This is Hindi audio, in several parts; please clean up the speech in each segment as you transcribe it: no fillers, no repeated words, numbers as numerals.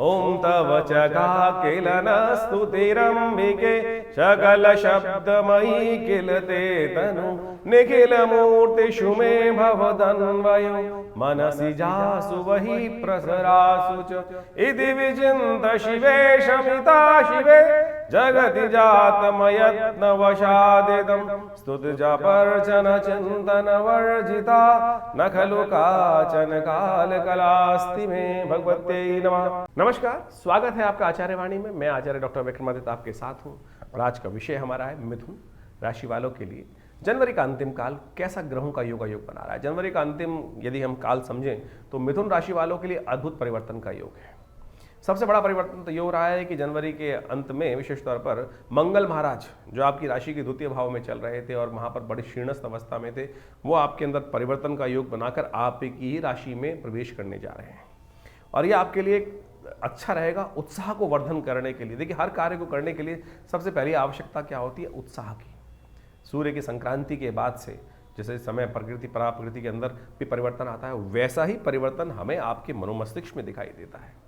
ओम तव च किलन स्तुतिरंबिके सकल शब्दमयी किलते तनु निखिल मूर्ति शुमे भवदन्वयो मनसि जासु वही प्रसरासु च इति विचिन्त शिवे शमिता शिवे जगति जातमयत्न वशादिदं स्तुतिजपर्चन चिंतन वर्जिता न खलु काचन काल कलास्ति में। भगवते नमः। नमस्कार, स्वागत है आपका आचार्य वाणी में। मैं आचार्य डॉक्टर विक्रमादित्य आपके साथ हूं और आज का विषय हमारा है मिथुन राशि वालों के लिए जनवरी का अंतिम काल कैसा ग्रहों का योग बना रहा है। जनवरी का अंतिम यदि हम काल समझें तो मिथुन राशि वालों के लिए अद्भुत परिवर्तन का योग है। सबसे बड़ा परिवर्तन तो ये हो रहा है कि जनवरी के अंत में विशेष तौर पर मंगल महाराज जो आपकी राशि के द्वितीय भाव में चल रहे थे और वहां पर बड़ी क्षीणस्थ अवस्था में थे, वो आपके अंदर परिवर्तन का योग बनाकर आपकी ही राशि में प्रवेश करने जा रहे हैं और ये आपके लिए अच्छा रहेगा उत्साह को वर्धन करने के लिए। देखिए, हर कार्य को करने के लिए सबसे पहली आवश्यकता क्या होती है? उत्साह की। सूर्य की संक्रांति के बाद से जैसे समय प्रकृति के अंदर भी परिवर्तन आता है, वैसा ही परिवर्तन हमें आपके मनोमस्तिष्क में दिखाई देता है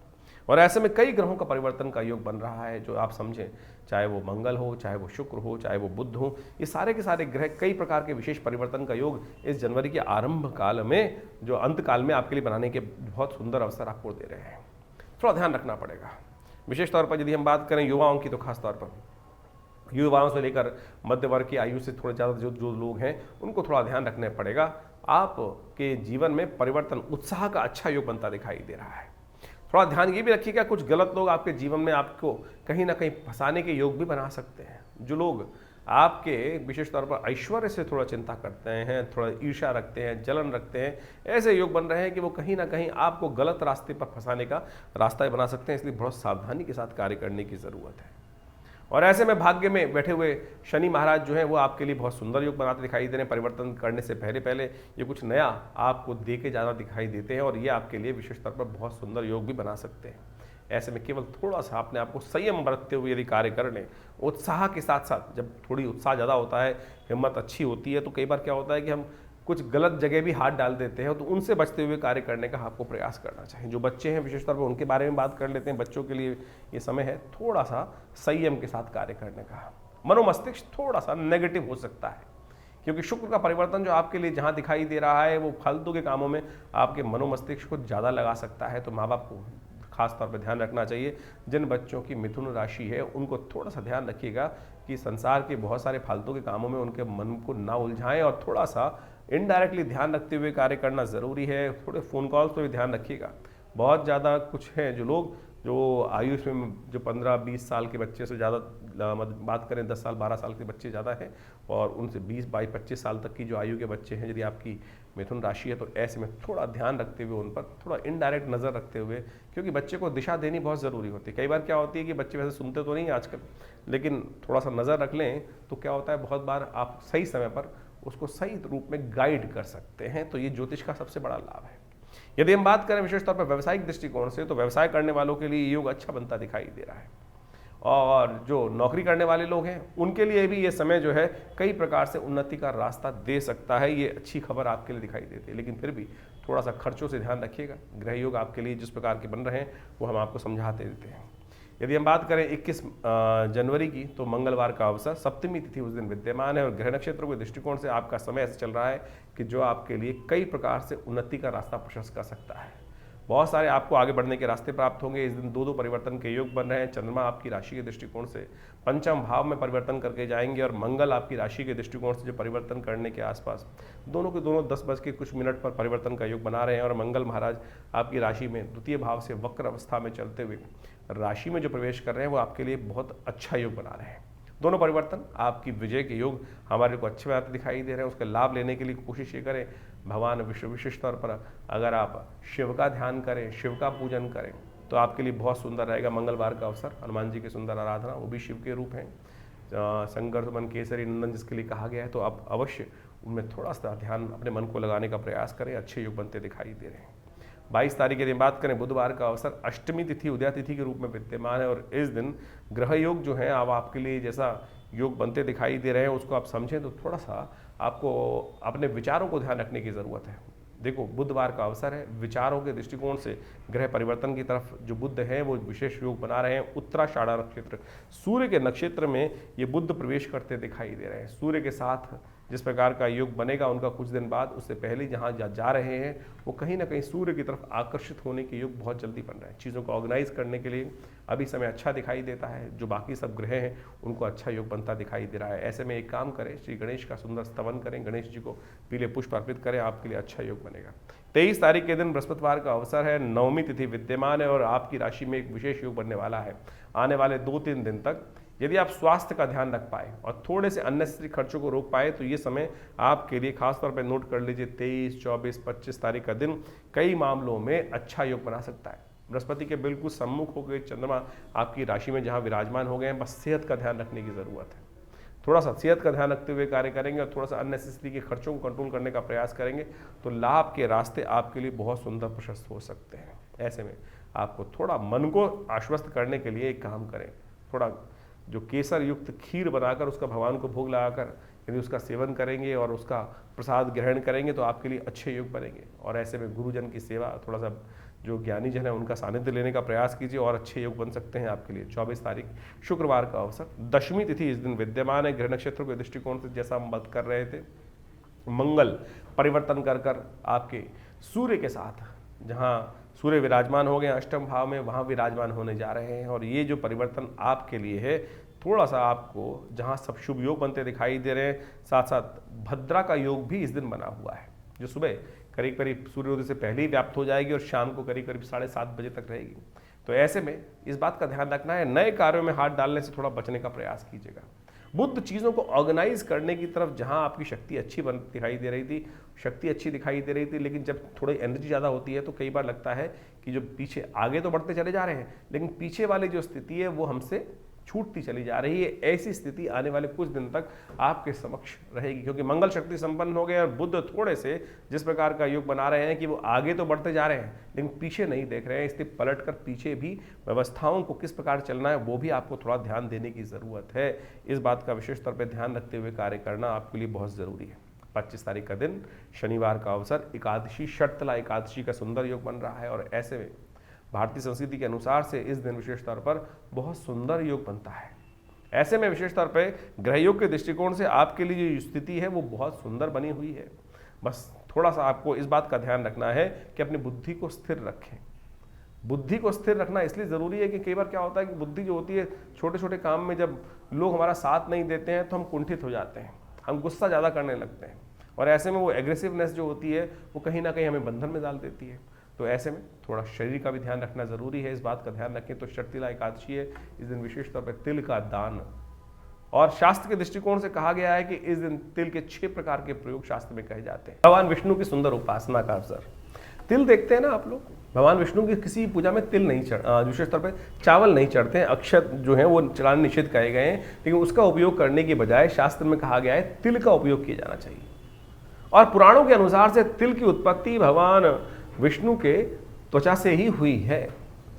और ऐसे में कई ग्रहों का परिवर्तन का योग बन रहा है जो आप समझें, चाहे वो मंगल हो, चाहे वो शुक्र हो, चाहे वो बुध हो, ये सारे के सारे ग्रह कई प्रकार के विशेष परिवर्तन का योग इस जनवरी के आरंभ काल में जो अंत काल में आपके लिए बनाने के बहुत सुंदर अवसर आपको दे रहे हैं। थोड़ा ध्यान रखना पड़ेगा। विशेष तौर पर यदि हम बात करें युवाओं की, तो खास तौर पर युवाओं से लेकर मध्य वर्ग की आयु से थोड़े ज़्यादा जो लोग हैं उनको थोड़ा ध्यान रखना पड़ेगा। आपके जीवन में परिवर्तन, उत्साह का अच्छा योग बनता दिखाई दे रहा है। थोड़ा ध्यान ये भी रखिएगा, कुछ गलत लोग आपके जीवन में आपको कहीं ना कहीं फंसाने के योग भी बना सकते हैं। जो लोग आपके विशेष तौर पर ऐश्वर्य से थोड़ा चिंता करते हैं, थोड़ा ईर्ष्या रखते हैं, जलन रखते हैं, ऐसे योग बन रहे हैं कि वो कहीं ना कहीं आपको गलत रास्ते पर फंसाने का रास्ता बना सकते हैं। इसलिए बहुत सावधानी के साथ कार्य करने की ज़रूरत है। और ऐसे में भाग्य में बैठे हुए शनि महाराज जो हैं वो आपके लिए बहुत सुंदर योग बनाते दिखाई दे रहे हैं। परिवर्तन करने से पहले ये कुछ नया आपको दे के ज़्यादा दिखाई देते हैं और ये आपके लिए विशेष तौर पर बहुत सुंदर योग भी बना सकते हैं। ऐसे में केवल थोड़ा सा अपने आप को संयम बरतते हुए यदि कार्य कर लें, उत्साह के साथ साथ, जब थोड़ी उत्साह ज़्यादा होता है, हिम्मत अच्छी होती है, तो कई बार क्या होता है कि हम कुछ गलत जगह भी हाथ डाल देते हैं, तो उनसे बचते हुए कार्य करने का आपको प्रयास करना चाहिए। जो बच्चे हैं विशेष तौर पर उनके बारे में बात कर लेते हैं। बच्चों के लिए ये समय है थोड़ा सा संयम के साथ कार्य करने का। मनोमस्तिष्क थोड़ा सा नेगेटिव हो सकता है क्योंकि शुक्र का परिवर्तन जो आपके लिए जहाँ दिखाई दे रहा है वो फालतू के कामों में आपके मनोमस्तिष्क को ज़्यादा लगा सकता है। तो माँ बाप को खास तौर पर ध्यान रखना चाहिए। जिन बच्चों की मिथुन राशि है उनको थोड़ा सा ध्यान रखिएगा कि संसार के बहुत सारे फालतू के कामों में उनके मन को ना उलझाएं और थोड़ा सा इनडायरेक्टली ध्यान रखते हुए कार्य करना ज़रूरी है। थोड़े फ़ोन कॉल्स पर भी ध्यान रखिएगा। बहुत ज़्यादा कुछ हैं जो लोग जो आयुष में जो 15-20 साल के बच्चे से ज़्यादा बात करें, 10 साल 12 साल के बच्चे ज़्यादा हैं और उनसे 20-22-25 साल तक की जो आयु के बच्चे हैं, यदि आपकी मिथुन राशि है तो ऐसे में थोड़ा ध्यान रखते हुए उन पर थोड़ा इनडायरेक्ट नज़र रखते हुए, क्योंकि बच्चे को दिशा देनी बहुत ज़रूरी होती है। कई बार क्या होती है कि बच्चे वैसे सुनते तो नहीं आजकल, लेकिन थोड़ा सा नज़र रख लें तो क्या होता है, बहुत बार आप सही समय पर उसको सही रूप में गाइड कर सकते हैं। तो ये ज्योतिष का सबसे बड़ा लाभ है। यदि हम बात करें विशेष तौर पर व्यवसायिक दृष्टिकोण से, तो व्यवसाय करने वालों के लिए योग अच्छा बनता दिखाई दे रहा है और जो नौकरी करने वाले लोग हैं उनके लिए भी ये समय जो है कई प्रकार से उन्नति का रास्ता दे सकता है। ये अच्छी खबर आपके लिए दिखाई देती है, लेकिन फिर भी थोड़ा सा खर्चों से ध्यान रखिएगा। ग्रह योग आपके लिए जिस प्रकार के बन रहे हैं वो हम आपको समझाते देते हैं। यदि हम बात करें 21 जनवरी की, तो मंगलवार का अवसर, सप्तमी तिथि उस दिन विद्यमान है और ग्रह नक्षत्रों के दृष्टिकोण से आपका समय ऐसा चल रहा है कि जो आपके लिए कई प्रकार से उन्नति का रास्ता प्रशस्त कर सकता है। बहुत सारे आपको आगे बढ़ने के रास्ते प्राप्त होंगे। इस दिन दो परिवर्तन के योग बन रहे हैं। चंद्रमा आपकी राशि के दृष्टिकोण से पंचम भाव में परिवर्तन करके जाएंगे और मंगल आपकी राशि के दृष्टिकोण से जो परिवर्तन करने के आसपास दोनों के दोनों 10 पर परिवर्तन का योग बना रहे हैं और मंगल महाराज आपकी राशि में द्वितीय भाव से वक्र अवस्था में चलते हुए राशि में जो प्रवेश कर रहे हैं वो आपके लिए बहुत अच्छा योग बना रहे हैं। दोनों परिवर्तन आपकी विजय के योग हमारे को अच्छे बनाते दिखाई दे रहे हैं। उसका लाभ लेने के लिए कोशिश ये करें, भगवान विशेष तौर पर अगर आप शिव का ध्यान करें, शिव का पूजन करें तो आपके लिए बहुत सुंदर रहेगा। मंगलवार का अवसर, हनुमान जी की सुंदर आराधना, वो भी शिव के रूप हैं, शंकर सुमन केसरी नंदन जिसके लिए कहा गया है, तो आप अवश्य उनमें थोड़ा सा ध्यान अपने मन को लगाने का प्रयास करें। अच्छे योग बनते दिखाई दे रहे हैं। 22 तारीख की दिन बात करें, बुधवार का अवसर, अष्टमी तिथि उदया तिथि के रूप में विद्यमान है और इस दिन ग्रह योग जो है अब आपके लिए जैसा योग बनते दिखाई दे रहे हैं उसको आप समझें तो थोड़ा सा आपको अपने विचारों को ध्यान रखने की ज़रूरत है। देखो बुधवार का अवसर है, विचारों के दृष्टिकोण से ग्रह परिवर्तन की तरफ जो बुध है वो विशेष योग बना रहे हैं। उत्तराषाढ़ा नक्षत्र, सूर्य के नक्षत्र में ये बुध प्रवेश करते दिखाई दे रहे हैं। सूर्य के साथ जिस प्रकार का योग बनेगा उनका कुछ दिन बाद, उससे पहले जहाँ जा रहे हैं वो कहीं ना कहीं सूर्य की तरफ आकर्षित होने के योग बहुत जल्दी बन रहे हैं। चीज़ों को ऑर्गेनाइज करने के लिए अभी समय अच्छा दिखाई देता है। जो बाकी सब ग्रह हैं उनको अच्छा योग बनता दिखाई दे रहा है। ऐसे में एक काम करें, श्री गणेश का सुंदर स्तवन करें, गणेश जी को पीले पुष्प अर्पित करें, आपके लिए अच्छा योग बनेगा। 23 तारीख के दिन बृहस्पतिवार का अवसर है, नवमी तिथि विद्यमान है और आपकी राशि में एक विशेष योग बनने वाला है। आने वाले 2-3 दिन तक यदि आप स्वास्थ्य का ध्यान रख पाए और थोड़े से अननेसेसरी खर्चों को रोक पाए तो ये समय आपके लिए, खासतौर पर नोट कर लीजिए, 23, 24, 25 तारीख का दिन कई मामलों में अच्छा योग बना सकता है। बृहस्पति के बिल्कुल सम्मुख हो गए चंद्रमा आपकी राशि में जहाँ विराजमान हो गए हैं, बस सेहत का ध्यान रखने की ज़रूरत है। थोड़ा सा सेहत का ध्यान रखते हुए कार्य करेंगे और थोड़ा सा अननेसेसरी के खर्चों को कंट्रोल करने का प्रयास करेंगे तो लाभ के रास्ते आपके लिए बहुत सुंदर प्रशस्त हो सकते हैं। ऐसे में आपको थोड़ा मन को आश्वस्त करने के लिए एक काम करें, थोड़ा जो केसर युक्त खीर बनाकर उसका भगवान को भोग लगाकर यदि उसका सेवन करेंगे और उसका प्रसाद ग्रहण करेंगे तो आपके लिए अच्छे योग बनेंगे। और ऐसे में गुरुजन की सेवा, थोड़ा सा जो ज्ञानी जन है उनका सानिध्य लेने का प्रयास कीजिए और अच्छे योग बन सकते हैं आपके लिए। 24 तारीख शुक्रवार का अवसर, दशमी तिथि इस दिन विद्यमान है। ग्रह नक्षत्रों के दृष्टिकोण से जैसा हम बात कर रहे थे, मंगल परिवर्तन कर आपके सूर्य के साथ, जहाँ सूर्य विराजमान हो गए अष्टम भाव में, वहाँ विराजमान होने जा रहे हैं। और ये जो परिवर्तन आपके लिए है, थोड़ा सा आपको जहाँ सब शुभ योग बनते दिखाई दे रहे हैं, साथ साथ भद्रा का योग भी इस दिन बना हुआ है, जो सुबह करीब करीब सूर्योदय से पहले ही व्याप्त हो जाएगी और शाम को करीब करीब 7:30 बजे तक रहेगी। तो ऐसे में इस बात का ध्यान रखना है, नए कार्यों में हाथ डालने से थोड़ा बचने का प्रयास कीजिएगा। बुध चीज़ों को ऑर्गेनाइज करने की तरफ, जहां आपकी शक्ति अच्छी दिखाई दे रही थी, शक्ति अच्छी दिखाई दे रही थी, लेकिन जब थोड़ी एनर्जी ज़्यादा होती है तो कई बार लगता है कि जो पीछे, आगे तो बढ़ते चले जा रहे हैं लेकिन पीछे वाली जो स्थिति है वो हमसे छूटती चली जा रही है। ऐसी स्थिति आने वाले कुछ दिन तक आपके समक्ष रहेगी, क्योंकि मंगल शक्ति संपन्न हो गए और बुध थोड़े से जिस प्रकार का योग बना रहे हैं कि वो आगे तो बढ़ते जा रहे हैं लेकिन पीछे नहीं देख रहे हैं, इसलिए पलट कर पीछे भी व्यवस्थाओं को किस प्रकार चलना है वो भी आपको थोड़ा ध्यान देने की ज़रूरत है। इस बात का विशेष तौर पर ध्यान रखते हुए कार्य करना आपके लिए बहुत ज़रूरी है। 25 तारीख का दिन शनिवार का अवसर, एकादशी, शर्तला एकादशी का सुंदर योग बन रहा है और ऐसे में भारतीय संस्कृति के अनुसार से इस दिन विशेष तौर पर बहुत सुंदर योग बनता है। ऐसे में विशेष तौर पर ग्रह योग के दृष्टिकोण से आपके लिए जो स्थिति है वो बहुत सुंदर बनी हुई है। बस थोड़ा सा आपको इस बात का ध्यान रखना है कि अपनी बुद्धि को स्थिर रखें। बुद्धि को स्थिर रखना इसलिए ज़रूरी है कि कई बार क्या होता है कि बुद्धि जो होती है, छोटे छोटे काम में जब लोग हमारा साथ नहीं देते हैं तो हम कुंठित हो जाते हैं, हम गुस्सा ज़्यादा करने लगते हैं और ऐसे में वो एग्रेसिवनेस जो होती है वो कहीं ना कहीं हमें बंधन में डाल देती है। तो ऐसे में थोड़ा शरीर का भी ध्यान रखना ज़रूरी है, इस बात का ध्यान रखें। तो शर्तिला एकादशी है, इस दिन विशेष तौर पर तिल का दान, और शास्त्र के दृष्टिकोण से कहा गया है कि इस दिन तिल के 6 प्रकार के प्रयोग शास्त्र में कहे जाते हैं। भगवान विष्णु की सुंदर उपासना का अवसर, तिल देखते हैं ना आप लोग, भगवान विष्णु की किसी पूजा में तिल नहीं विशेष तौर पर चावल नहीं चढ़ते हैं, अक्षत जो है वो चढ़ाने निषेध कहे गए हैं, लेकिन उसका उपयोग करने के बजाय शास्त्र में कहा गया है तिल का उपयोग किया जाना चाहिए। और पुराणों के अनुसार से तिल की उत्पत्ति भगवान विष्णु के त्वचा से ही हुई है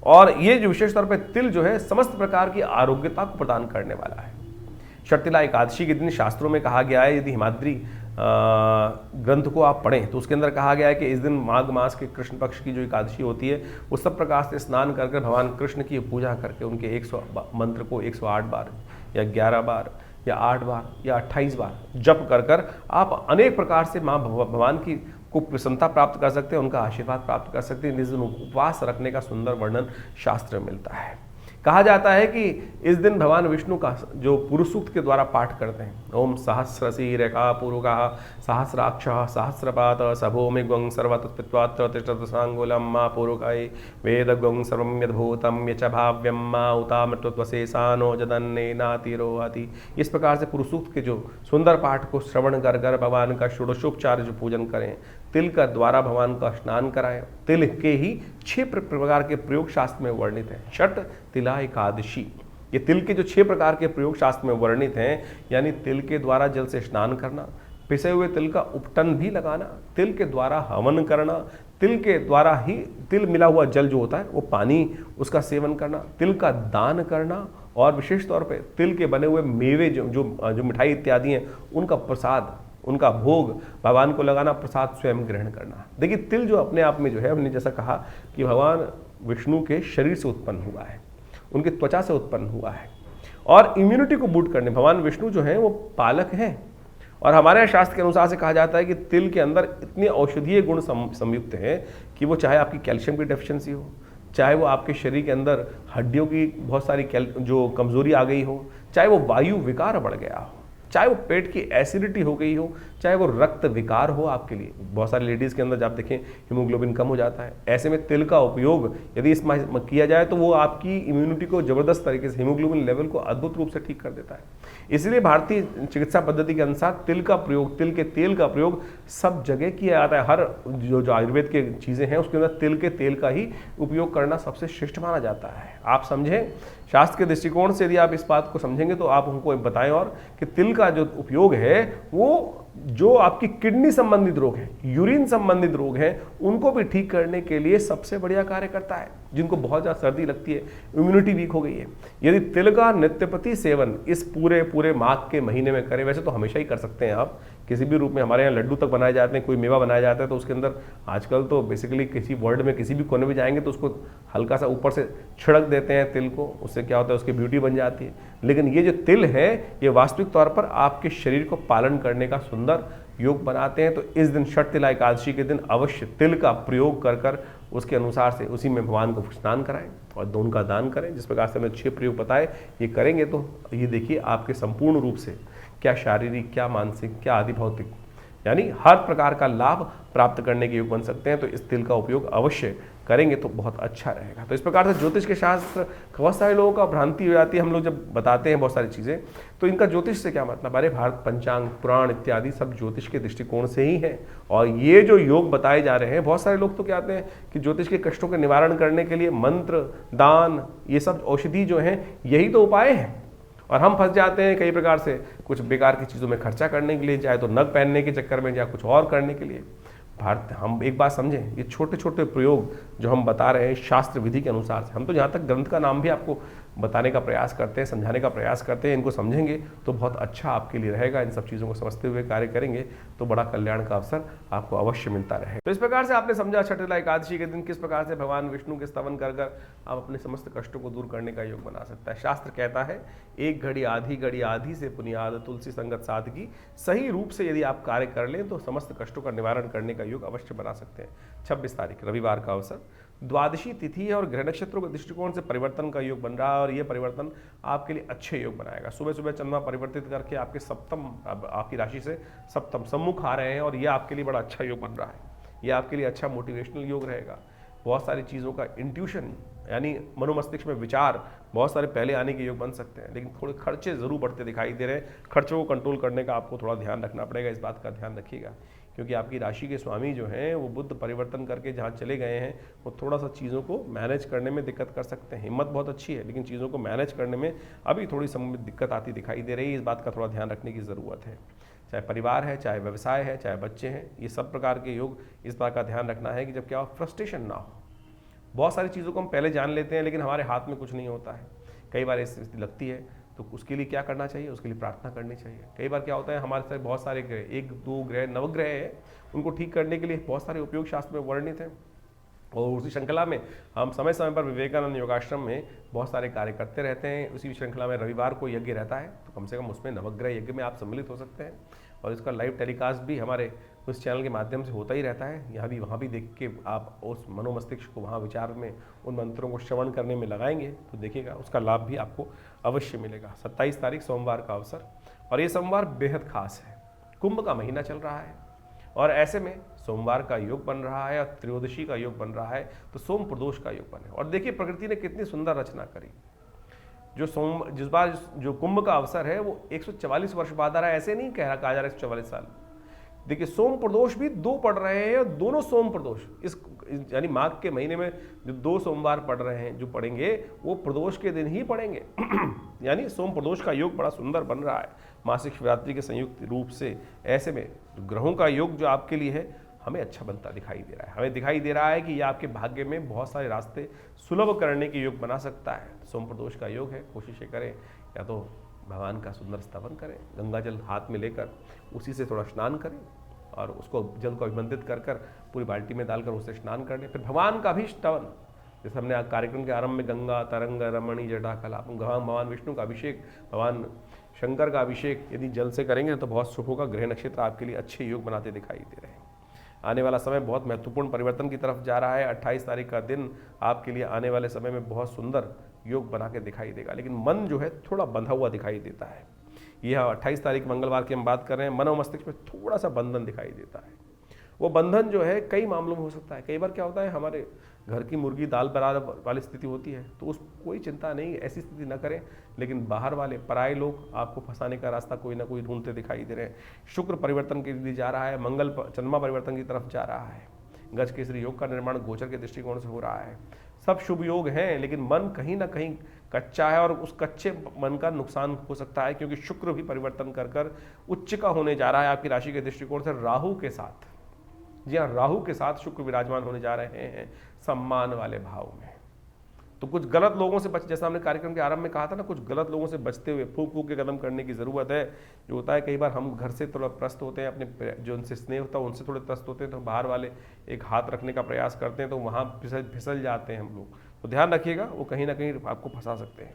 और ये जो विशेष तौर पर तिल जो है समस्त प्रकार की आरोग्यता को प्रदान करने वाला है। शर्तिला एकादशी के दिन शास्त्रों में कहा गया है, यदि हिमाद्री ग्रंथ को आप पढ़ें तो उसके अंदर कहा गया है कि इस दिन माघ मास के कृष्ण पक्ष की जो एकादशी होती है वो सब प्रकार से स्नान करके भगवान कृष्ण की पूजा करके उनके 100 मंत्र को 108 बार या 11 बार या 8 बार या 28 बार जप कर आप अनेक प्रकार से माँ भगवान की को प्रसन्नता प्राप्त कर सकते हैं, उनका आशीर्वाद प्राप्त कर सकते हैं। इस दिन उपवास रखने का सुंदर वर्णन शास्त्र में मिलता है। कहा जाता है कि इस दिन भगवान विष्णु का जो पुरुष सूक्त के द्वारा पाठ करते हैं, ओम सहस्रसी रेखा पूर्वका सहस्राक्ष सहस्रपात सभोमि ग्वं सर्वतत्पित्वात्र तिष्ठत सांगुलम मा पूर्वकाय वेद ग्वं सर्वं यद्भूतं यच भाव्यं मा उतामृतत्वशेषानो जदन्ने नातिरोहति। इस प्रकार से पुरुष सूक्त के जो सुंदर पाठ को श्रवण कर भगवान का षोडशोपचार जो पूजन करें, तिल का द्वारा भगवान का स्नान कराएं। तिल के ही 6 प्रकार के प्रयोग शास्त्र में वर्णित हैं। छठ तिला एकादशी, ये तिल के जो 6 प्रकार के प्रयोग शास्त्र में वर्णित हैं, यानी तिल के द्वारा जल से स्नान करना, पिसे हुए तिल का उपटन भी लगाना, तिल के द्वारा हवन करना, तिल के द्वारा ही तिल मिला हुआ जल जो होता है वो पानी उसका सेवन करना, तिल का दान करना और विशेष तौर पे तिल के बने हुए मेवे जो मिठाई इत्यादि हैं उनका प्रसाद उनका भोग भगवान को लगाना, प्रसाद स्वयं ग्रहण करना। देखिए तिल जो अपने आप में जो है, हमने जैसा कहा कि भगवान विष्णु के शरीर से उत्पन्न हुआ है, उनकी त्वचा से उत्पन्न हुआ है, और इम्यूनिटी को बूट करने भगवान विष्णु जो हैं वो पालक हैं। और हमारे यहाँ शास्त्र के अनुसार से कहा जाता है कि तिल के अंदर इतने औषधीय गुण संयुक्त हैं कि वो चाहे आपकी कैल्शियम की डेफिशिएंसी हो, चाहे वो आपके शरीर के अंदर हड्डियों की बहुत सारी जो कमजोरी आ गई हो, चाहे वो वायु विकार बढ़ गया हो, चाहे वो पेट की एसिडिटी हो गई हो, चाहे वो रक्त विकार हो आपके लिए। बहुत सारी लेडीज़ के अंदर जब देखें हीमोग्लोबिन कम हो जाता है, ऐसे में तिल का उपयोग यदि इसमें किया जाए तो वो आपकी इम्यूनिटी को जबरदस्त तरीके से, हीमोग्लोबिन लेवल को अद्भुत रूप से ठीक कर देता है। इसलिए भारतीय चिकित्सा पद्धति के अनुसार तिल का प्रयोग, तिल के तेल का प्रयोग सब जगह किया जाता है। हर जो आयुर्वेद के चीज़ें हैं उसके अंदर तिल के तेल का ही उपयोग करना सबसे श्रेष्ठ माना जाता है। आप समझें, शास्त्र के दृष्टिकोण से यदि आप इस बात को समझेंगे तो आप हमको बताएं और कि तिल का जो उपयोग है वो जो आपकी किडनी संबंधित रोग है, यूरिन संबंधित रोग हैं, उनको भी ठीक करने के लिए सबसे बढ़िया कार्य करता है। जिनको बहुत ज़्यादा सर्दी लगती है, इम्यूनिटी वीक हो गई है, यदि तिल का नित्यप्रति सेवन इस पूरे माघ के महीने में करें, वैसे तो हमेशा ही कर सकते हैं आप किसी भी रूप में। हमारे यहाँ लड्डू तक बनाए जाते हैं, कोई मेवा बनाया जाता है तो उसके अंदर आजकल तो बेसिकली किसी वर्ल्ड में किसी भी कोने में जाएंगे तो उसको हल्का सा ऊपर से छिड़क देते हैं तिल को, उससे क्या होता है उसकी ब्यूटी बन जाती है। लेकिन ये जो तिल है ये वास्तविक तौर पर आपके शरीर को पालन करने का सुंदर योग बनाते हैं। तो इस दिन षट तिला एकादशी के दिन अवश्य तिल का प्रयोग कर कर उसके अनुसार से उसी में भगवान को स्नान कराएं और दोनों का दान करें। जिस प्रकार से हमने 6 प्रयोग बताए, ये करेंगे तो ये देखिए आपके संपूर्ण रूप से क्या शारीरिक, क्या मानसिक, क्या आदि भौतिक, यानी हर प्रकार का लाभ प्राप्त करने के योग बन सकते हैं। तो इस तिल का उपयोग अवश्य करेंगे तो बहुत अच्छा रहेगा। तो इस प्रकार से ज्योतिष के शास्त्र, बहुत सारे लोगों का भ्रांति हो जाती है। हम लोग जब बताते हैं बहुत सारी चीज़ें तो इनका ज्योतिष से क्या मतलब, अरे भारत पंचांग, पुराण इत्यादि सब ज्योतिष के दृष्टिकोण से ही है। और ये जो योग बताए जा रहे हैं, बहुत सारे लोग तो कहते हैं कि ज्योतिष के कष्टों के निवारण करने के लिए मंत्र, दान, ये सब औषधि जो हैं यही तो उपाय हैं। और हम फंस जाते हैं कई प्रकार से कुछ बेकार की चीज़ों में खर्चा करने के लिए, चाहे तो नग पहनने के चक्कर में या कुछ और करने के लिए। भारत, हम एक बात समझें, ये छोटे छोटे प्रयोग जो हम बता रहे हैं शास्त्र विधि के अनुसार से, हम तो जहाँ तक ग्रंथ का नाम भी आपको बताने का प्रयास करते हैं, समझाने का प्रयास करते हैं, इनको समझेंगे तो बहुत अच्छा आपके लिए रहेगा। इन सब चीज़ों को समझते हुए कार्य करेंगे तो बड़ा कल्याण का अवसर आपको अवश्य मिलता रहेगा। तो इस प्रकार से आपने समझा छठ तिला एकादशी के दिन किस प्रकार से भगवान विष्णु के स्तवन कर कर आप अपने समस्त कष्टों को दूर करने का योग बना सकता है। शास्त्र कहता है, एक घड़ी आधी से पुनियाद, तुलसी संगत सादगी, सही रूप से यदि आप कार्य कर लें तो समस्त कष्टों का निवारण करने का योग अवश्य बना सकते हैं। 26 तारीख रविवार का अवसर, द्वादशी तिथि है और ग्रह नक्षत्रों के दृष्टिकोण से परिवर्तन का योग बन रहा है और ये परिवर्तन आपके लिए अच्छे योग बनाएगा। सुबह सुबह चंद्रमा परिवर्तित करके आपके सप्तम, आपकी राशि से सप्तम सम्मुख आ रहे हैं और ये आपके लिए बड़ा अच्छा योग बन रहा है। ये आपके लिए अच्छा मोटिवेशनल योग रहेगा। बहुत सारी चीज़ों का इंट्यूशन यानी मनोमस्तिष्क में विचार बहुत सारे पहले आने के योग बन सकते हैं, लेकिन थोड़े खर्चे जरूर बढ़ते दिखाई दे रहे हैं। खर्चों को कंट्रोल करने का आपको थोड़ा ध्यान रखना पड़ेगा, इस बात का ध्यान रखिएगा, क्योंकि आपकी राशि के स्वामी जो हैं वो बुध परिवर्तन करके जहाँ चले गए हैं वो थोड़ा सा चीज़ों को मैनेज करने में दिक्कत कर सकते हैं। हिम्मत बहुत अच्छी है लेकिन चीज़ों को मैनेज करने में अभी थोड़ी दिक्कत आती दिखाई दे रही है। इस बात का थोड़ा ध्यान रखने की ज़रूरत है। चाहे परिवार है, चाहे व्यवसाय है, चाहे बच्चे हैं, ये सब प्रकार के योग इस बात का ध्यान रखना है कि जब क्या फ्रस्ट्रेशन ना हो। बहुत सारी चीज़ों को हम पहले जान लेते हैं लेकिन हमारे हाथ में कुछ नहीं होता है। कई बार ऐसी स्थिति लगती है तो उसके लिए क्या करना चाहिए, उसके लिए प्रार्थना करनी चाहिए। कई बार क्या होता है हमारे साथ बहुत सारे ग्रह, 1, 2 ग्रह, नवग्रह हैं, उनको ठीक करने के लिए बहुत सारे उपयोग शास्त्र में वर्णित हैं। और उसी श्रृंखला में हम समय समय पर विवेकानंद योगाश्रम में बहुत सारे कार्य करते रहते हैं। उसी श्रृंखला में रविवार को यज्ञ रहता है तो कम से कम उसमें नवग्रह यज्ञ में आप सम्मिलित हो सकते हैं और इसका लाइव टेलीकास्ट भी हमारे उस चैनल के माध्यम से होता ही रहता है। यहाँ भी वहाँ भी देख के आप उस मनोमस्तिष्क को वहाँ विचार में उन मंत्रों को श्रवण करने में लगाएंगे तो देखिएगा उसका लाभ भी आपको अवश्य मिलेगा। 27 तारीख सोमवार का अवसर और ये सोमवार बेहद खास है। कुंभ का महीना चल रहा है और ऐसे में सोमवार का योग बन रहा है और त्रयोदशी का योग बन रहा है तो सोम प्रदोष का योग बने। और देखिए प्रकृति ने कितनी सुंदर रचना करी। जिस बार जो कुंभ का अवसर है वो 144 वर्ष बाद आ रहा है, ऐसे नहीं कहा जा रहा है 144 साल। देखिए सोम प्रदोष भी 2 पड़ रहे हैं और दोनों सोम प्रदोष इस यानी माघ के महीने में जो 2 सोमवार पड़ रहे हैं, जो पढ़ेंगे वो प्रदोष के दिन ही पढ़ेंगे यानी सोम प्रदोष का योग बड़ा सुंदर बन रहा है मासिक शिवरात्रि के संयुक्त रूप से। ऐसे में ग्रहों का योग जो आपके लिए है हमें अच्छा बनता दिखाई दे रहा है। हमें दिखाई दे रहा है कि ये आपके भाग्य में बहुत सारे रास्ते सुलभ करने के योग बना सकता है। सोम प्रदोष का योग है, कोशिशें करें या तो भगवान का सुंदर स्तवन करें, गंगा जल हाथ में लेकर उसी से थोड़ा स्नान करें और उसको जल को अभिमंत्रित कर कर पूरी बाल्टी में डालकर उससे स्नान कर लें। फिर भगवान का भी स्तवन, जैसे हमने कार्यक्रम के आरंभ में गंगा तरंग रमणी जटा कलाप, भगवान विष्णु का अभिषेक, भगवान शंकर का अभिषेक यदि जल से करेंगे तो बहुत शुभ होगा। ग्रह नक्षत्र आपके लिए अच्छे योग बनाते दिखाई दे रहे हैं। आने वाला समय बहुत महत्वपूर्ण परिवर्तन की तरफ जा रहा है। 28 तारीख का दिन आपके लिए आने वाले समय में बहुत सुंदर योग बना के दिखाई देगा, लेकिन मन जो है थोड़ा बंधा हुआ दिखाई देता है। यह 28 तारीख मंगलवार की हम बात कर रहे हैं, मन और मस्तिष्क में थोड़ा सा बंधन दिखाई देता है। वो बंधन जो है कई मामलों में हो सकता है। कई बार क्या होता है, हमारे घर की मुर्गी दाल बराबर वाली स्थिति होती है, तो उस कोई चिंता नहीं, ऐसी स्थिति न करें। लेकिन बाहर वाले पराये लोग आपको फंसाने का रास्ता कोई ना कोई ढूंढते दिखाई दे रहे हैं। शुक्र परिवर्तन के लिए जा रहा है, मंगल चंद्रमा परिवर्तन की तरफ जा रहा है। गज केसरी योग का निर्माण गोचर के दृष्टिकोण से हो रहा है। सब शुभ योग हैं, लेकिन मन कहीं ना कहीं कच्चा है और उस कच्चे मन का नुकसान हो सकता है, क्योंकि शुक्र भी परिवर्तन कर कर उच्च का होने जा रहा है आपकी राशि के दृष्टिकोण से राहु के साथ। जी हाँ, राहु के साथ शुक्र विराजमान होने जा रहे हैं सम्मान वाले भाव में। तो कुछ गलत लोगों से बच, जैसा हमने कार्यक्रम के आरंभ में कहा था ना, कुछ गलत लोगों से बचते हुए फूंक फूंक के कदम करने की जरूरत है। जो होता है कई बार हम घर से थोड़ा त्रस्त होते हैं, अपने जो उनसे स्नेह होता है उनसे थोड़े त्रस्त होते हैं, तो बाहर वाले एक हाथ रखने का प्रयास करते हैं, तो वहाँ फिसल जाते हैं हम लोग। तो ध्यान रखिएगा, वो कहीं ना कहीं आपको फंसा सकते हैं।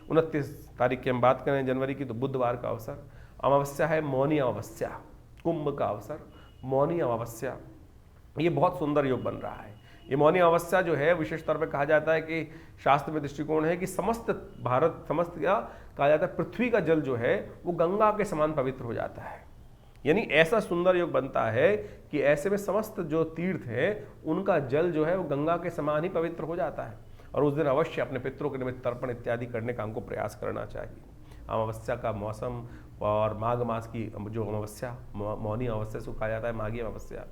29 तारीख की हम बात करें जनवरी की, तो बुधवार का अवसर, अमावस्या है, मौनी अमावस्या, कुंभ का अवसर, मौनी अमावस्या। ये बहुत सुंदर योग बन रहा है। ये मौनी अमावस्या जो है विशेष तौर पे कहा जाता है कि शास्त्र में दृष्टिकोण है कि समस्त भारत, समस्त या कहा जाता है पृथ्वी का जल जो है वो गंगा के समान पवित्र हो जाता है। यानी ऐसा सुंदर योग बनता है कि ऐसे में समस्त जो तीर्थ है उनका जल जो है वो गंगा के समान ही पवित्र हो जाता है। और उस दिन अवश्य अपने पितरों के निमित्त तर्पण इत्यादि करने का हमको प्रयास करना चाहिए। अमावस्या का मौसम और माघ मास की जो अमावस्या, मौनी अमावस्या से कहा जाता है माघी अमावस्या,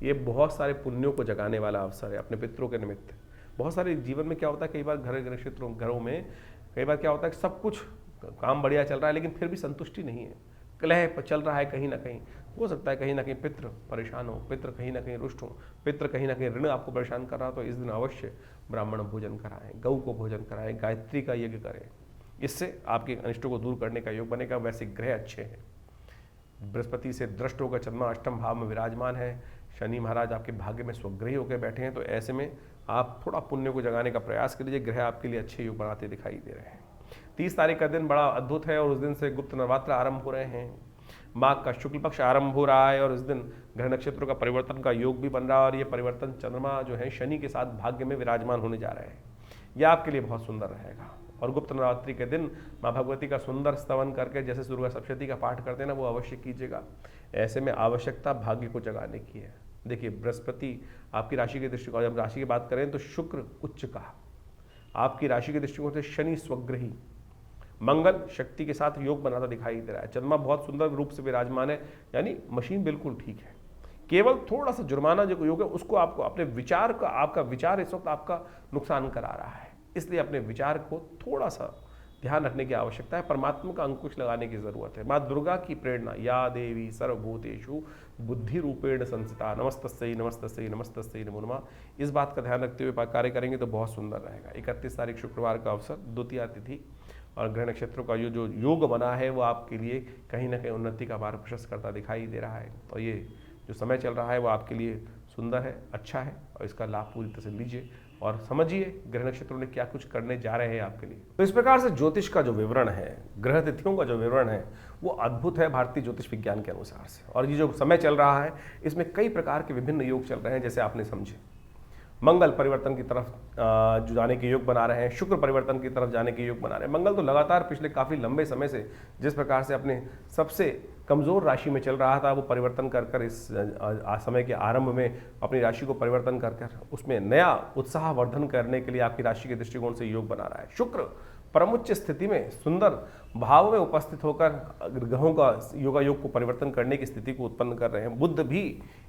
ये बहुत सारे पुण्यों को जगाने वाला अवसर है अपने पितरों के निमित्त। बहुत सारे जीवन में क्या होता है, कई बार घरों में कई बार क्या होता है कि सब कुछ काम बढ़िया चल रहा है, लेकिन फिर भी संतुष्टि नहीं है, कलह चल रहा है। कहीं ना कहीं हो सकता है कहीं ना कहीं पितृ परेशान हो, पितृ कहीं ना कहीं रुष्ट हो, पितृ कहीं ना कहीं ऋण आपको परेशान कर रहा हो, तो इस दिन अवश्य ब्राह्मण भोजन कराएं, गऊ को भोजन कराएं, गायत्री का यज्ञ करें। इससे आपके अनिष्टों को दूर करने का योग बनेगा। वैसे ग्रह अच्छे हैं, बृहस्पति से दृष्ट होकर चंद्रमा अष्टम भाव में विराजमान है, शनि महाराज आपके भाग्य में स्वग्रही होकर बैठे हैं। तो ऐसे में आप थोड़ा पुण्य को जगाने का प्रयास कीजिए। ग्रह आपके लिए अच्छे योग बनाते दिखाई दे रहे हैं। 30 तारीख का दिन बड़ा अद्भुत है और उस दिन से गुप्त नवरात्र आरंभ हो रहे हैं। माघ का शुक्ल पक्ष आरंभ हो रहा है और इस दिन ग्रह नक्षत्रों का परिवर्तन का योग भी बन रहा है और ये परिवर्तन चंद्रमा जो है शनि के साथ भाग्य में विराजमान होने जा रहे हैं। यह आपके लिए बहुत सुंदर रहेगा। और गुप्त नवरात्रि के दिन माँ भगवती का सुंदर स्तवन करके जैसे दुर्गा सप्तशती का पाठ करते हैं ना, वो अवश्य कीजिएगा। ऐसे में आवश्यकता भाग्य को जगाने की है। देखिए, बृहस्पति आपकी राशि के दृष्टिकोण, जब राशि की बात करें तो शुक्र उच्च का, आपकी राशि के दृष्टिकोण से शनि स्वग्रही, मंगल शक्ति के साथ योग बनाता दिखाई दे रहा है, चंद्रमा बहुत सुंदर रूप से विराजमान है, यानी मशीन बिल्कुल ठीक है। केवल थोड़ा सा जुर्माना जो योग है उसको आपको अपने विचार का, आपका विचार इस वक्त आपका नुकसान करा रहा है, इसलिए अपने विचार को थोड़ा सा ध्यान रखने की आवश्यकता है। परमात्मा का अंकुश लगाने की जरूरत है। माँ दुर्गा की प्रेरणा, या देवी सर्वभूतेषु बुद्धि रूपेण संस्थिता नमस्तस्यै नमस्तस्यै नमस्तस्यै नमो नमः, इस बात का ध्यान रखते हुए कार्य करेंगे तो बहुत सुंदर रहेगा। 31 तारीख शुक्रवार का अवसर, द्वितीया तिथि और ग्रह नक्षत्रों का जो योग बना है वो आपके लिए कहीं ना कहीं उन्नति का मार्ग प्रशस्त करता दिखाई दे रहा है। और ये जो समय चल रहा है वो आपके लिए सुंदर है, अच्छा है और इसका लाभ पूरी तरह से लीजिए और समझिए ग्रह नक्षत्रों ने क्या कुछ करने जा रहे हैं आपके लिए। तो इस प्रकार से ज्योतिष का जो विवरण है, ग्रह तिथियों का जो विवरण है वो अद्भुत है भारतीय ज्योतिष विज्ञान के अनुसार से। और ये जो समय चल रहा है इसमें कई प्रकार के विभिन्न योग चल रहे हैं, जैसे आपने समझे। मंगल परिवर्तन की तरफ जो जाने के योग बना रहे हैं, शुक्र परिवर्तन की तरफ जाने के योग बना रहे हैं। मंगल तो लगातार पिछले काफ़ी लंबे समय से जिस प्रकार से अपने सबसे कमज़ोर राशि में चल रहा था, वो परिवर्तन कर कर इस समय के आरंभ में अपनी राशि को परिवर्तन कर कर उसमें नया उत्साह वर्धन करने के लिए आपकी राशि के दृष्टिकोण से योग बना रहा है। शुक्र परमुच्च स्थिति में सुंदर भाव में उपस्थित होकर ग्रहों का योग को परिवर्तन करने की स्थिति को उत्पन्न कर रहे हैं। बुध भी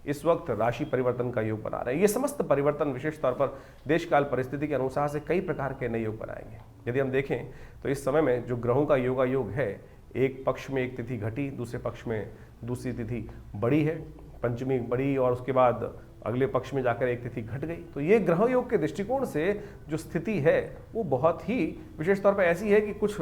इस वक्त राशि परिवर्तन का योग बना रहे हैं। ये समस्त परिवर्तन विशेष तौर पर देश काल परिस्थिति के अनुसार से कई प्रकार के नए योग बनाएंगे। यदि हम देखें तो इस समय में जो ग्रहों का योग है, एक पक्ष में एक तिथि घटी, दूसरे पक्ष में दूसरी तिथि बड़ी है, पंचमी बड़ी और उसके बाद अगले पक्ष में जाकर एक तिथि घट गई। तो ये ग्रह योग के दृष्टिकोण से जो स्थिति है वो बहुत ही विशेष तौर पर ऐसी है कि कुछ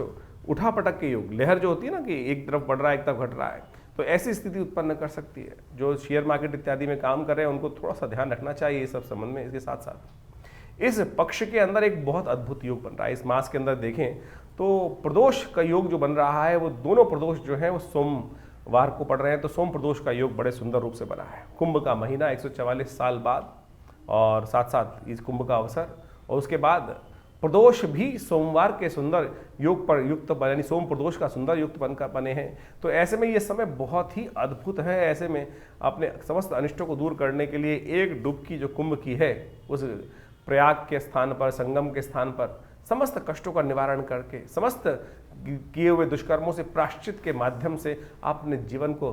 उठापटक के योग, लहर जो होती है ना कि एक तरफ बढ़ रहा है एक तरफ घट रहा है, तो ऐसी स्थिति उत्पन्न कर सकती है। जो शेयर मार्केट इत्यादि में काम कर रहे हैं उनको थोड़ा सा ध्यान रखना चाहिए इस सब संबंध में। इसके साथ साथ इस पक्ष के अंदर एक बहुत अद्भुत योग बन रहा है। इस मास के अंदर देखें तो प्रदोष का योग जो बन रहा है, वो दोनों प्रदोष जो है वो सोमवार को पड़ रहे हैं, तो सोम प्रदोष का योग बड़े सुंदर रूप से बना है। कुंभ का महीना 144 साल बाद, और साथ साथ इस कुंभ का अवसर, और उसके बाद प्रदोष भी सोमवार के सुंदर योग पर युक्त यानी सोम प्रदोष का सुंदर युक्त बनकर बने हैं। तो ऐसे में ये समय बहुत ही अद्भुत है। ऐसे में अपने समस्त अनिष्टों को दूर करने के लिए एक डुबकी जो कुंभ की है, उस प्रयाग के स्थान पर, संगम के स्थान पर समस्त कष्टों का निवारण करके, समस्त किए हुए दुष्कर्मों से प्रायश्चित के माध्यम से अपने जीवन को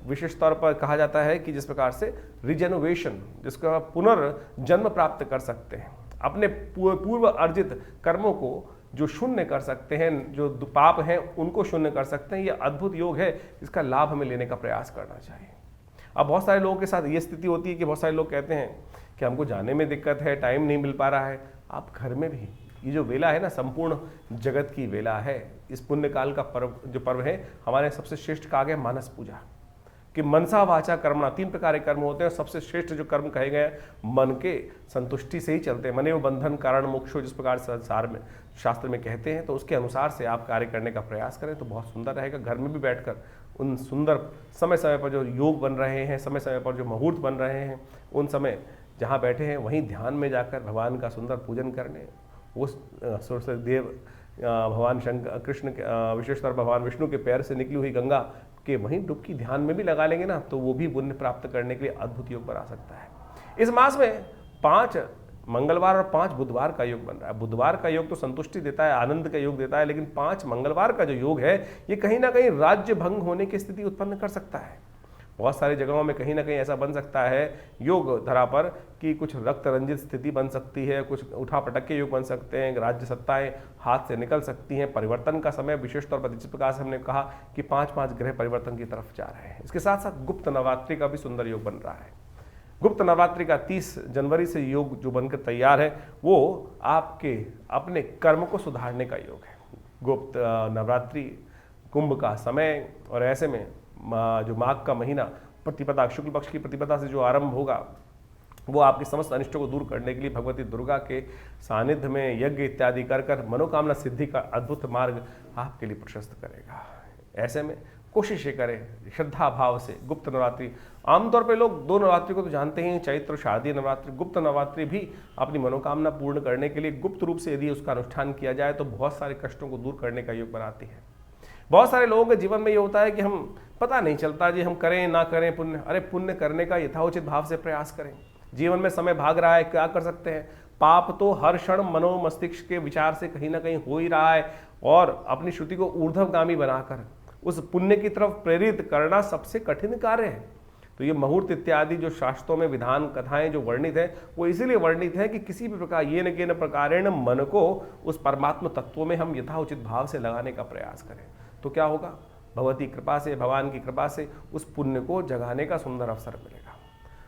विशेष तौर पर कहा जाता है कि जिस प्रकार से रिजेनोवेशन, जिसका पुनर्जन्म प्राप्त कर सकते हैं, अपने पूर्व अर्जित कर्मों को जो शून्य कर सकते हैं, जो पाप हैं उनको शून्य कर सकते हैं। ये अद्भुत योग है, इसका लाभ हमें लेने का प्रयास करना चाहिए। अब बहुत सारे लोगों के साथ ये स्थिति होती है कि बहुत सारे लोग कहते हैं कि हमको जाने में दिक्कत है, टाइम नहीं मिल पा रहा है। आप घर में भी ये जो वेला है ना, संपूर्ण जगत की वेला है। इस पुण्य काल का पर्व है, हमारे सबसे श्रेष्ठ कहा गया मानस पूजा, कि मनसा वाचा कर्मणा, 3 प्रकार के कर्म होते हैं। सबसे श्रेष्ठ जो कर्म कहे गए मन के संतुष्टि से ही चलते हैं। मने वो बंधन कारण मोक्षो, जिस प्रकार संसार में शास्त्र में कहते हैं, तो उसके अनुसार से आप कार्य करने का प्रयास करें तो बहुत सुंदर रहेगा। घर में भी बैठकर उन सुंदर समय समय पर जो योग बन रहे हैं, समय समय पर जो मुहूर्त बन रहे हैं, उन समय जहाँ बैठे हैं वहीं ध्यान में जाकर भगवान का सुंदर पूजन करने, उस सरस्वती देव भगवान शंकर कृष्ण विशेष तौर पर भगवान विष्णु के पैर से निकली हुई गंगा के वहीं डुबकी ध्यान में भी लगा लेंगे ना, तो वो भी पुण्य प्राप्त करने के लिए अद्भुत योग बना सकता है। इस मास में 5 मंगलवार और 5 बुधवार का योग बन रहा है। बुधवार का योग तो संतुष्टि देता है, आनंद का योग देता है, लेकिन 5 मंगलवार का जो योग है ये कहीं ना कहीं राज्य भंग होने की स्थिति उत्पन्न कर सकता है। बहुत सारी जगहों में कहीं ना कहीं ऐसा बन सकता है योग धरा पर कि कुछ रक्त रंजित स्थिति बन सकती है, कुछ उठापटक के योग बन सकते हैं, राज्य सत्ताएं हाथ से निकल सकती हैं। परिवर्तन का समय विशेष तौर पर जिस प्रकार से हमने कहा कि 5-5 ग्रह परिवर्तन की तरफ जा रहे हैं। इसके साथ साथ गुप्त नवरात्रि का भी सुंदर योग बन रहा है। गुप्त नवरात्रि का 30 जनवरी से योग जो बनकर तैयार है, वो आपके अपने कर्म को सुधारने का योग है। गुप्त नवरात्रि कुंभ का समय, और ऐसे में जो माघ का महीना प्रतिपदा, शुक्ल पक्ष की प्रतिपदा से जो आरंभ होगा, वो आपके समस्त अनिष्टों को दूर करने के लिए भगवती दुर्गा के सानिध्य में यज्ञ इत्यादि कर मनोकामना सिद्धि का अद्भुत मार्ग आपके लिए प्रशस्त करेगा। ऐसे में कोशिश करें श्रद्धा भाव से। गुप्त नवरात्रि, आमतौर पे लोग 2 नवरात्रि को तो जानते हैं, चैत्र और शारदीय नवरात्रि। गुप्त नवरात्रि भी अपनी मनोकामना पूर्ण करने के लिए गुप्त रूप से यदि उसका अनुष्ठान किया जाए तो बहुत सारे कष्टों को दूर करने का योग बनाती है। बहुत सारे लोगों के जीवन में ये होता है कि हम पता नहीं चलता जी, हम करें ना करें पुण्य। अरे पुण्य करने का यथाउचित भाव से प्रयास करें। जीवन में समय भाग रहा है, क्या कर सकते हैं? पाप तो हर क्षण मनो मस्तिष्क के विचार से कहीं ना कहीं हो ही रहा है, और अपनी श्रुति को ऊर्ध्वगामी बनाकर उस पुण्य की तरफ प्रेरित करना सबसे कठिन कार्य है। तो ये मुहूर्त इत्यादि जो शास्त्रों में विधान कथाएं जो वर्णित है, वो इसीलिए वर्णित है कि किसी भी प्रकार ये न के न प्रकारेण मन को उस परमात्म तत्व में हम यथाउचित भाव से लगाने का प्रयास करें। तो क्या होगा? भगवती कृपा से, भगवान की कृपा से उस पुण्य को जगाने का सुंदर अवसर मिलेगा।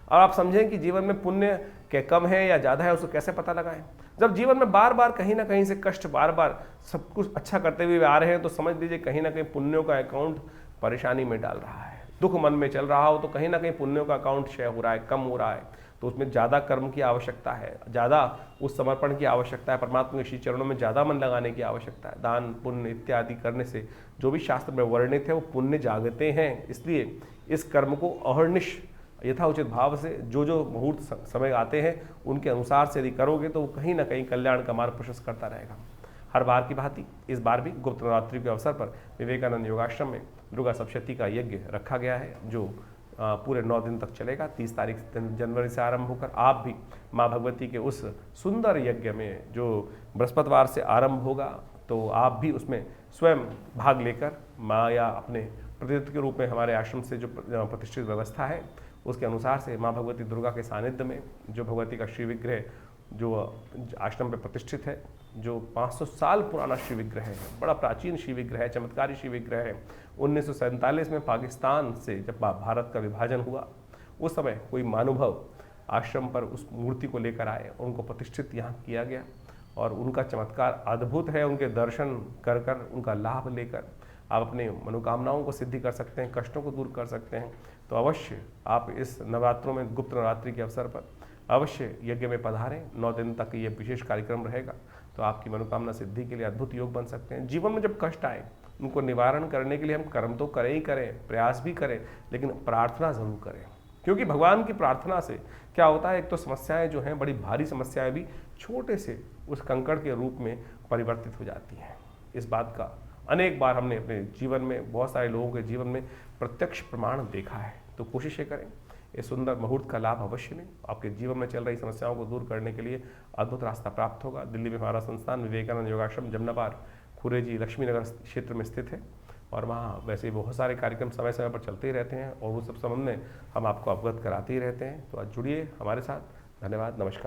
और आप समझें कि जीवन में पुण्य के कम है या ज़्यादा है, उसको कैसे पता लगाएं? जब जीवन में बार बार कहीं ना कहीं से कष्ट, बार बार सब कुछ अच्छा करते हुए आ रहे हैं, तो समझ लीजिए कहीं ना कहीं पुण्यों का अकाउंट परेशानी में डाल रहा है। दुख मन में चल रहा हो तो कहीं ना कहीं पुण्यों का अकाउंट क्षय हो रहा है, कम हो रहा है। तो उसमें ज़्यादा कर्म की आवश्यकता है, ज़्यादा उस समर्पण की आवश्यकता है, परमात्मा के श्री चरणों में ज़्यादा मन लगाने की आवश्यकता है। दान पुण्य इत्यादि करने से जो भी शास्त्र में वर्णित है वो पुण्य जागते हैं। इसलिए इस कर्म को अहर्निश यथाउचित भाव से जो जो मुहूर्त समय आते हैं उनके अनुसार से यदि करोगे तो वो कहीं ना कहीं कल्याण का मार्ग प्रशस्त करता रहेगा। हर बार की भांति इस बार भी गुप्त नवरात्रि के अवसर पर विवेकानंद योगाश्रम में दुर्गा सप्तशती का यज्ञ रखा गया है, जो पूरे 9 दिन तक चलेगा। 30 तारीख जनवरी से आरंभ होकर आप भी माँ भगवती के उस सुंदर यज्ञ में जो बृहस्पतिवार से आरंभ होगा, तो आप भी उसमें स्वयं भाग लेकर माँ या अपने प्रतिनिधि के रूप में हमारे आश्रम से जो प्रतिष्ठित व्यवस्था है उसके अनुसार से माँ भगवती दुर्गा के सानिध्य में जो भगवती का श्री विग्रह जो आश्रम पे प्रतिष्ठित है, जो 500 साल पुराना श्री विग्रह है, बड़ा प्राचीन श्री विग्रह है, चमत्कारी श्री विग्रह है। 1947 में पाकिस्तान से जब भारत का विभाजन हुआ, उस समय कोई महानुभाव आश्रम पर उस मूर्ति को लेकर आए, उनको प्रतिष्ठित यहाँ किया गया। और उनका चमत्कार अद्भुत है। उनके दर्शन कर कर उनका लाभ लेकर आप अपने मनोकामनाओं को सिद्धि कर सकते हैं, कष्टों को दूर कर सकते हैं। तो अवश्य आप इस नवरात्रों में, गुप्त नवरात्रि के अवसर पर अवश्य यज्ञ में पधारें। 9 दिन तक ये विशेष कार्यक्रम रहेगा, तो आपकी मनोकामना सिद्धि के लिए अद्भुत योग बन सकते हैं। जीवन में जब कष्ट आए उनको निवारण करने के लिए हम कर्म तो करें ही करें, प्रयास भी करें, लेकिन प्रार्थना जरूर करें, क्योंकि भगवान की प्रार्थना से क्या होता है, एक तो समस्याएं जो हैं, बड़ी भारी समस्याएं भी छोटे से उस कंकड़ के रूप में परिवर्तित हो जाती हैं। इस बात का अनेक बार हमने अपने जीवन में, बहुत सारे लोगों के जीवन में प्रत्यक्ष प्रमाण देखा है। तो कोशिशें करें, इस सुंदर मुहूर्त का लाभ अवश्य लें। आपके जीवन में चल रही समस्याओं को दूर करने के लिए अद्भुत रास्ता प्राप्त होगा। दिल्ली में हमारा संस्थान विवेकानंद योगाश्रम जमनाबाद खुरेजी लक्ष्मीनगर क्षेत्र में स्थित है, और वहाँ वैसे बहुत सारे कार्यक्रम समय समय पर चलते ही रहते हैं, और वो सब संबंध में हम आपको अवगत कराते ही रहते हैं। तो आज जुड़िए हमारे साथ। धन्यवाद, नमस्कार।